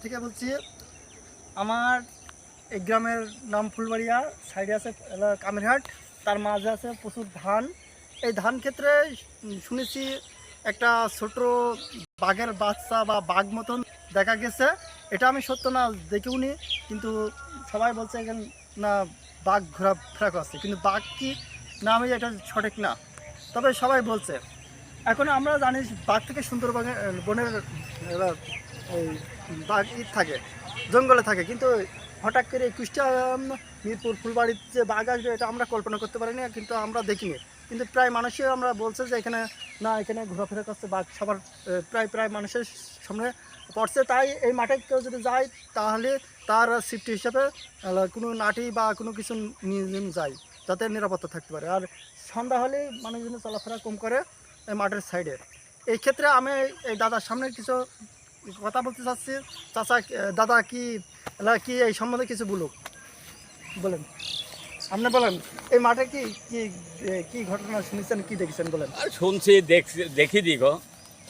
থেকে বলছি। আমার এই গ্রামের নাম ফুলবাড়িয়া, সাইডে আছে কামেরহাট, তার মাঝে আছে প্রচুর ধান। এই ধান ক্ষেত্রে শুনেছি একটা ছোট বাঘের বাচ্চা বা বাঘ মতন দেখা গেছে। এটা আমি সত্য না দেখেও নি, কিন্তু সবাই বলছে এখানে না বাঘ ঘোরাফেরা করছে, কিন্তু বাঘ কি না আমি এটা সঠিক না, তবে সবাই বলছে। এখন আমরা জানি বাঘ থেকে সুন্দরবনের বনের এই বাঘ থাকে, জঙ্গলে থাকে, কিন্তু হঠাৎ করে কুষ্টিয়া মিরপুর ফুলবাড়ির যে বাঘ আসবে এটা আমরা কল্পনা করতে পারিনি, কিন্তু আমরা দেখিনি। কিন্তু প্রায় মানুষই আমরা বলছে যে এখানে না, এখানে ঘোরাফেরা করছে বাঘ, সবার প্রায় মানুষের সামনে পড়ছে। তাই এই মাঠে কেউ যদি যায় তাহলে তার সেফটি হিসাবে কোনো নাটি বা কোনো কিছু নিয়ে যায়, যাতে নিরাপত্তা থাকতে পারে। আর সন্ধ্যা হলেই মানুষজন চলাফেরা কম করে এই মাঠের সাইডে। এই ক্ষেত্রে আমি এই দাদার সামনে কিছু কথা বলতে চাচ্ছি। চাচা, দাদা কি কি এই সম্বন্ধে কিছু বলেন, আপনি বলেন। এই মাঠে কি কি কি ঘটনা শুনেছেন, কি দেখেছেন বলেন। শুনছি, দেখি দিগো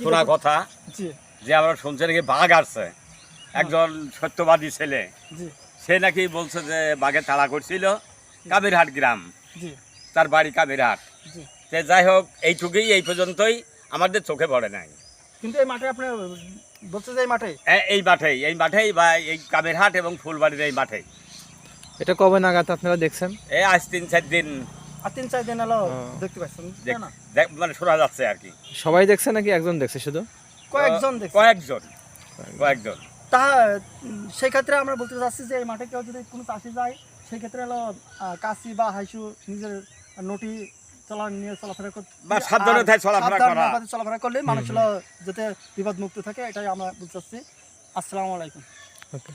শোনা কথা জি যে আমরা শুনছি নাকি বাঘ আসছে। একজন সত্যবাদী ছেলে, জি সে নাকি বলছে যে বাঘে তাড়া করছিল কাবিরহাট গ্রাম, জি তার বাড়ি কাবিরহাট। জি তে যাই হোক, এইটুকুই, এই পর্যন্তই আমাদের চোখে পড়ে নাই। কিন্তু এই মাঠে আপনি বলছে যে এই মাঠে এই মাঠেই বা এই কাবিরহাট এবং ফুলবাড়ির এই মাঠেই। এটা কবে নাগাদ আপনারা দেখছেন? এই আজ 3-4 দিন আর 3-4 দিন হলো দেখতে পাচ্ছেন না? মানে শোনা যাচ্ছে আর কি। সবাই দেখছে নাকি একজন দেখছে শুধু? কয়েকজন দেখছে। কয়েকজন। তা সেই ক্ষেত্রে আমরা বলতে চাচ্ছি যে এই মাঠে কেউ যদি কোনো চাষি যায়, সেক্ষেত্রে হলো কাশি বা হাইসু নিজের নটি নিয়ে চলাফেরা করতে বা সাবধানে চলাফেরা করলে মানুষ হলো যাতে বিপদ মুক্ত থাকে, এটাই আমরা বলতে চাচ্ছি। আসসালামু আলাইকুম। ওকে।